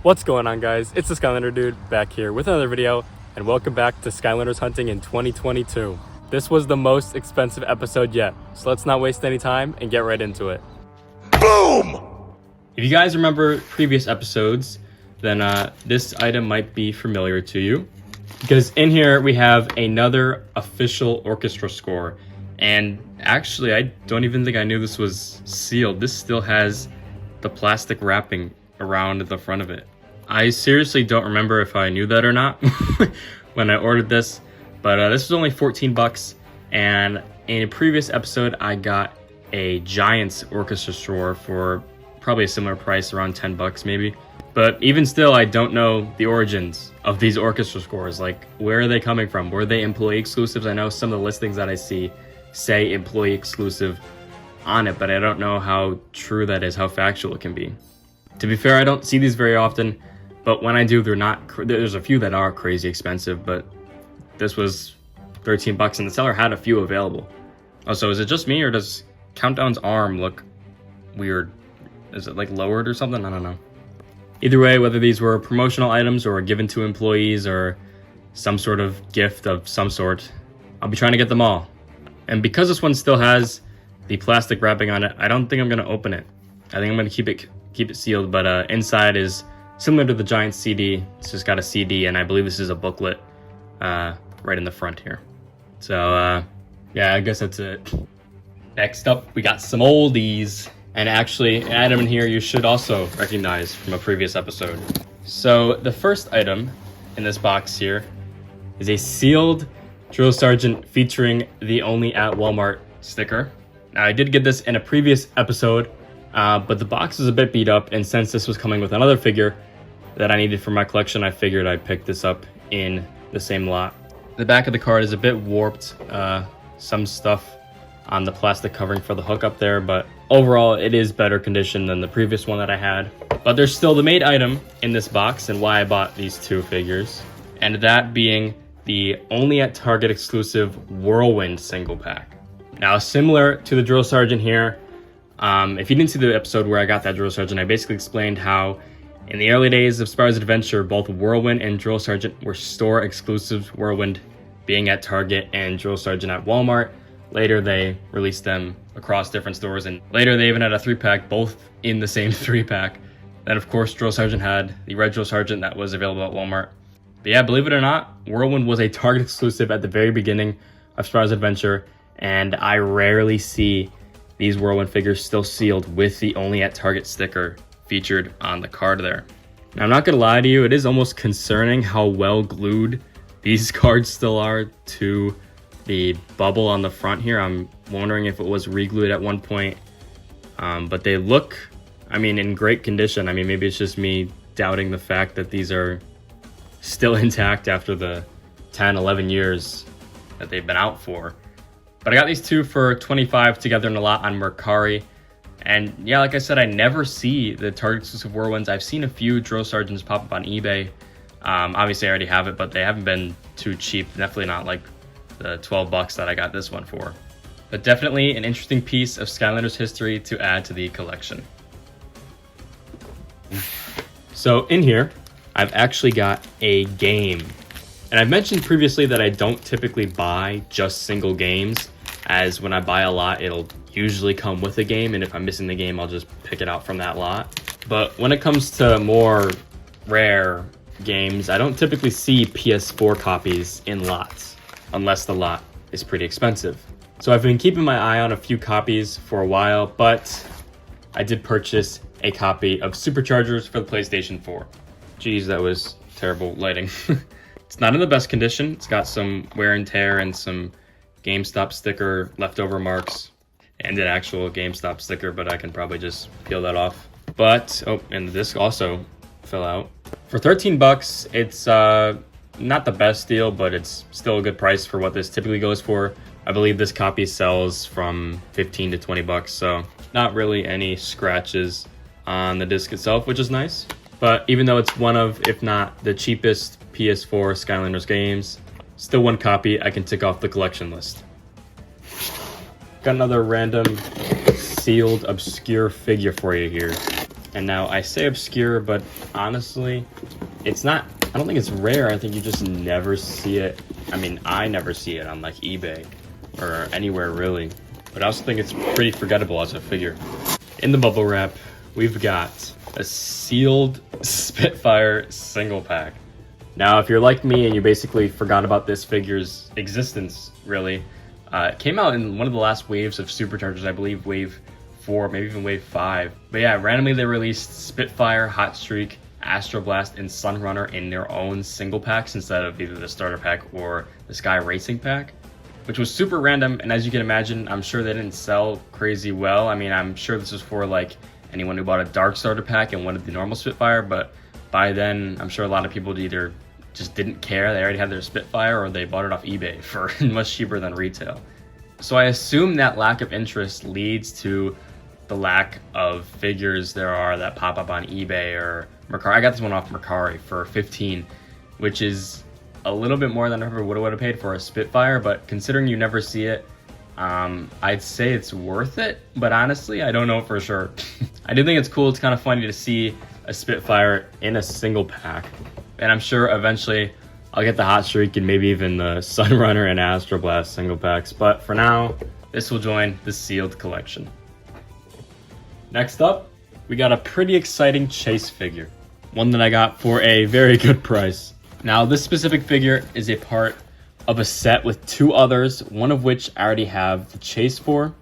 What's going on, guys? It's the Skylander dude back here with another video, and welcome back to Skylanders hunting in 2022. This was the most expensive episode yet, so let's not waste any time and get right into it. Boom! If you guys remember previous episodes, then this item might be familiar to you, because in here we have another official orchestra score. And actually, I don't even think I knew this was sealed. This still has the plastic wrapping around the front of it. I seriously don't remember if I knew that or not when I ordered this, but this was only 14 bucks. And in a previous episode, I got a Giants orchestra score for probably a similar price, around 10 bucks maybe. But even still, I don't know the origins of these orchestra scores. Like, where are they coming from? Were they employee exclusives? I know some of the listings that I see say employee exclusive on it, but I don't know how true that is, how factual it can be. To be fair, I don't see these very often, but when I do, they're not. There's a few that are crazy expensive, but this was 13 bucks, and the seller had a few available. Oh, so is it just me, or does Countdown's arm look weird? Is it like lowered or something? I don't know. Either way, whether these were promotional items or given to employees or some sort of gift of some sort, I'll be trying to get them all. And because this one still has the plastic wrapping on it, I don't think I'm going to open it. I think I'm going to keep it sealed, but inside is similar to the Giant CD. It's just got a CD, and I believe this is a booklet right in the front here. So yeah, I guess that's it. Next up, we got some oldies. And actually, an item in here you should also recognize from a previous episode. So the first item in this box here is a sealed Drill Sergeant featuring the Only at Walmart sticker. Now, I did get this in a previous episode, but the box is a bit beat up, and since this was coming with another figure that I needed for my collection, I figured I'd pick this up in the same lot. The back of the card is a bit warped, some stuff on the plastic covering for the hook up there, but overall it is better condition than the previous one that I had. But there's still the main item in this box, and why I bought these two figures, and that being the Only at Target exclusive Whirlwind single pack. Now, similar to the Drill Sergeant here, if you didn't see the episode where I got that Drill Sergeant, I basically explained how in the early days of Spyro's Adventure, both Whirlwind and Drill Sergeant were store exclusives, Whirlwind being at Target and Drill Sergeant at Walmart. Later, they released them across different stores, and later they even had a 3-pack, both in the same 3-pack. Then, of course, Drill Sergeant had the red Drill Sergeant that was available at Walmart. But yeah, believe it or not, Whirlwind was a Target exclusive at the very beginning of Spyro's Adventure, and I rarely see these Whirlwind figures still sealed with the Only at Target sticker featured on the card there. Now, I'm not going to lie to you, it is almost concerning how well glued these cards still are to the bubble on the front here. I'm wondering if it was re-glued at one point, but they look, I mean, in great condition. I mean, maybe it's just me doubting the fact that these are still intact after the 10, 11 years that they've been out for. But I got these two for 25 together in a lot on Mercari. And yeah, like I said, I never see the Target exclusive Whirlwinds. I've seen a few Drill Sergeants pop up on eBay. Obviously, I already have it, but they haven't been too cheap. Definitely not like the 12 bucks that I got this one for. But definitely an interesting piece of Skylanders history to add to the collection. So in here, I've actually got a game. And I've mentioned previously that I don't typically buy just single games, as when I buy a lot, it'll usually come with a game, and if I'm missing the game, I'll just pick it out from that lot. But when it comes to more rare games, I don't typically see PS4 copies in lots, unless the lot is pretty expensive. So I've been keeping my eye on a few copies for a while, but I did purchase a copy of Superchargers for the PlayStation 4. Geez, that was terrible lighting. It's not in the best condition. It's got some wear and tear and some GameStop sticker leftover marks, and an actual GameStop sticker, but I can probably just peel that off. But, oh, and the disc also fell out. For 13 bucks, it's not the best deal, but it's still a good price for what this typically goes for. I believe this copy sells from 15 to 20 bucks, so not really any scratches on the disc itself, which is nice. But even though it's one of, if not the cheapest PS4 Skylanders games, still one copy I can tick off the collection list. Got another random sealed obscure figure for you here. And now I say obscure, but honestly, it's not, I don't think it's rare. I think you just never see it. I mean, I never see it on like eBay or anywhere really. But I also think it's pretty forgettable as a figure. In the bubble wrap, we've got a sealed Spitfire single pack. Now, if you're like me and you basically forgot about this figure's existence, really, it came out in one of the last waves of Superchargers, I believe wave 4, maybe even wave 5. But yeah, randomly they released Spitfire, Hot Streak, Astro Blast, and Sunrunner in their own single packs instead of either the starter pack or the Sky Racing pack, which was super random. And as you can imagine, I'm sure they didn't sell crazy well. I mean, I'm sure this was for like anyone who bought a dark starter pack and wanted the normal Spitfire, but by then I'm sure a lot of people either just didn't care, they already had their Spitfire, or they bought it off eBay for much cheaper than retail. So I assume that lack of interest leads to the lack of figures there are that pop up on eBay or Mercari. I got this one off Mercari for $15, which is a little bit more than I ever would have paid for a Spitfire, but considering you never see it, I'd say it's worth it, but honestly, I don't know for sure. I do think it's cool. It's kind of funny to see a Spitfire in a single pack, and I'm sure eventually I'll get the Hot Streak and maybe even the Sunrunner and Astro Blast single packs, but for now, this will join the sealed collection. Next up, we got a pretty exciting Chase figure, one that I got for a very good price. Now, this specific figure is a part of a set with 2 others, one of which I already have the Chase for,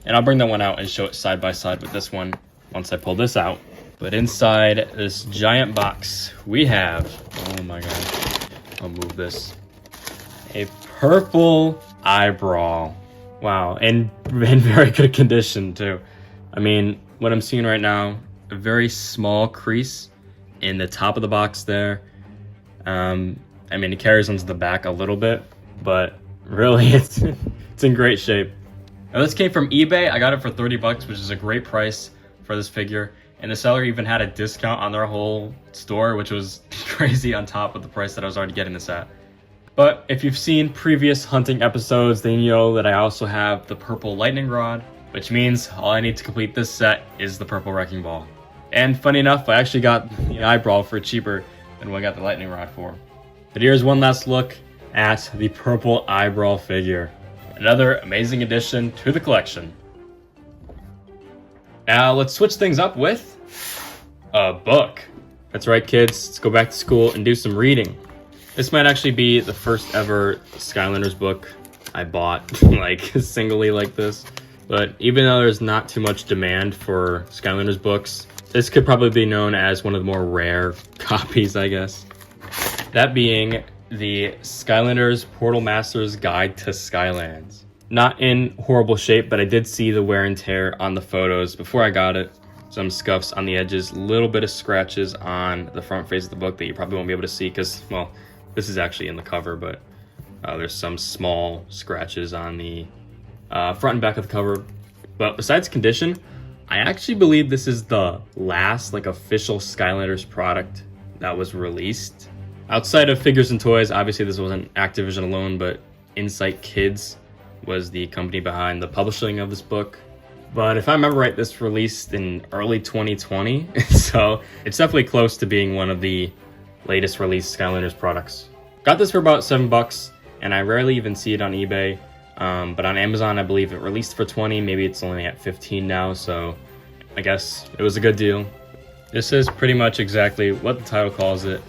and I'll bring that one out and show it side by side with this one once I pull this out. But inside this giant box, we have, oh my god, I'll move this, a purple eyebrow. Wow, and in very good condition too. I mean, what I'm seeing right now, a very small crease in the top of the box there. I mean, it carries onto the back a little bit, but really it's in great shape. Now, this came from eBay. I got it for $30, which is a great price for this figure. And the seller even had a discount on their whole store, which was crazy on top of the price that I was already getting this at. But if you've seen previous hunting episodes, then you know that I also have the purple lightning rod, which means all I need to complete this set is the purple wrecking ball. And funny enough, I actually got the eyebrow for cheaper than what I got the lightning rod for. But here's one last look at the purple eyebrow figure. Another amazing addition to the collection. Now let's switch things up with a book. That's right, kids, let's go back to school and do some reading. This might actually be the first ever Skylanders book I bought like singly like this. But even though there's not too much demand for Skylanders books, this could probably be known as one of the more rare copies, I guess. That being the Skylanders Portal Master's Guide to Skylands. Not in horrible shape, but I did see the wear and tear on the photos before I got it. Some scuffs on the edges, a little bit of scratches on the front face of the book that you probably won't be able to see because, well, this is actually in the cover, but there's some small scratches on the front and back of the cover. But besides condition, I actually believe this is the last like official Skylanders product that was released. Outside of Figures and Toys, obviously this wasn't Activision alone, but Insight Kids was the company behind the publishing of this book. But if I remember right, this released in early 2020, so it's definitely close to being one of the latest released Skylanders products. Got this for about $7, and I rarely even see it on eBay. But on Amazon, I believe it released for 20, maybe it's only at 15 now, so I guess it was a good deal. This is pretty much exactly what the title calls it.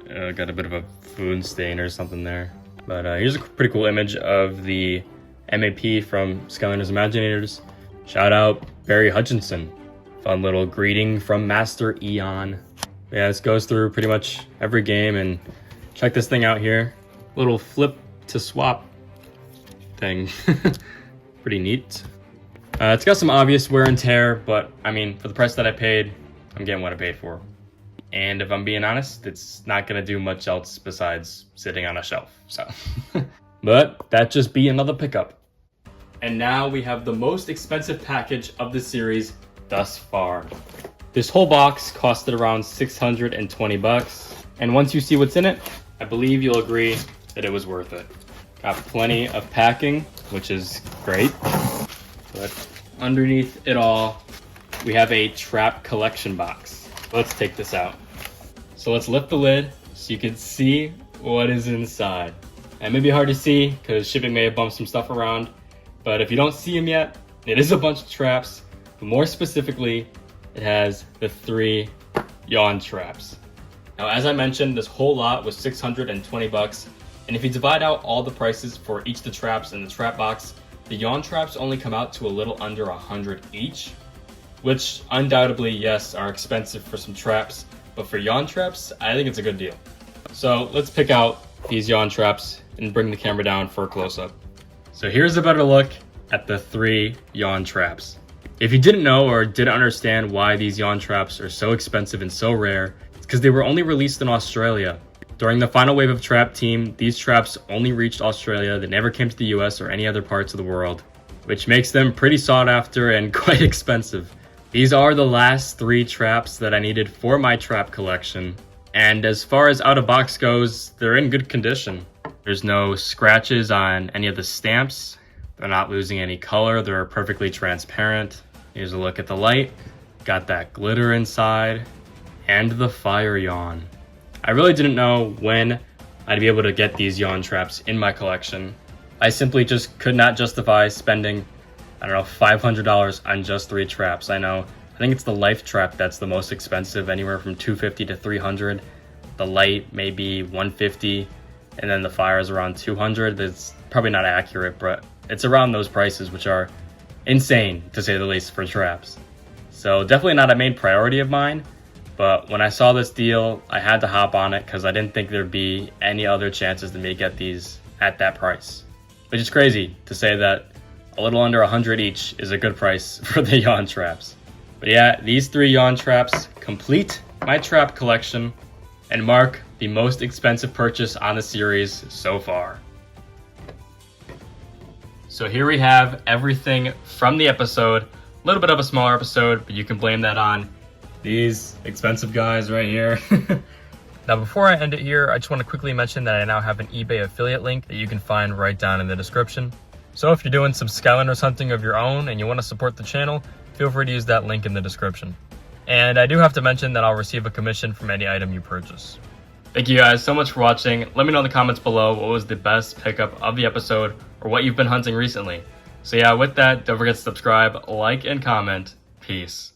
Got a bit of a food stain or something there. But here's a pretty cool image of the MAP from Skylanders Imaginators. Shout out Barry Hutchinson. Fun little greeting from Master Eon. Yeah, this goes through pretty much every game, and check this thing out here. Little flip to swap thing. Pretty neat. It's got some obvious wear and tear, but I mean, for the price that I paid, I'm getting what I paid for. And if I'm being honest, it's not gonna do much else besides sitting on a shelf, so. But that just be another pickup. And now we have the most expensive package of the series thus far. This whole box costed around $620, and once you see what's in it, I believe you'll agree that it was worth it. Got plenty of packing, which is great. But underneath it all, we have a trap collection box. Let's take this out. So let's lift the lid so you can see what is inside. It may be hard to see because shipping may have bumped some stuff around, but if you don't see them yet, it is a bunch of traps. But more specifically, it has the 3 yawn traps. Now, as I mentioned, this whole lot was 620 bucks. And if you divide out all the prices for each of the traps in the trap box, the yawn traps only come out to a little under 100 each, which undoubtedly, yes, are expensive for some traps, but for yawn traps, I think it's a good deal. So let's pick out these yawn traps and bring the camera down for a close-up. So here's a better look at the 3 yawn traps. If you didn't know or didn't understand why these yawn traps are so expensive and so rare, it's because they were only released in Australia. During the final wave of Trap Team, these traps only reached Australia. They never came to the US or any other parts of the world, which makes them pretty sought after and quite expensive. These are the last 3 traps that I needed for my trap collection. And as far as out of box goes, they're in good condition. There's no scratches on any of the stamps. They're not losing any color. They're perfectly transparent. Here's a look at the light. Got that glitter inside and the fire yawn. I really didn't know when I'd be able to get these yawn traps in my collection. I simply just could not justify spending, I don't know, $500 on just 3 traps. I think it's the life trap that's the most expensive, anywhere from $250 to $300. The light maybe $150, and then the fire is around $200. That's probably not accurate, but it's around those prices, which are insane to say the least for traps. So definitely not a main priority of mine. But when I saw this deal, I had to hop on it because I didn't think there'd be any other chances to me get these at that price. Which is crazy to say that a little under 100 each is a good price for the yawn traps. But yeah, these 3 yawn traps complete my trap collection and mark the most expensive purchase on the series so far. So here we have everything from the episode. A little bit of a smaller episode, but you can blame that on these expensive guys right here. Now, before I end it here, I just want to quickly mention that I now have an eBay affiliate link that you can find right down in the description. So if you're doing some Skylanders hunting of your own and you want to support the channel, feel free to use that link in the description. And I do have to mention that I'll receive a commission from any item you purchase. Thank you guys so much for watching. Let me know in the comments below what was the best pickup of the episode or what you've been hunting recently. So yeah, with that, don't forget to subscribe, like, and comment. Peace.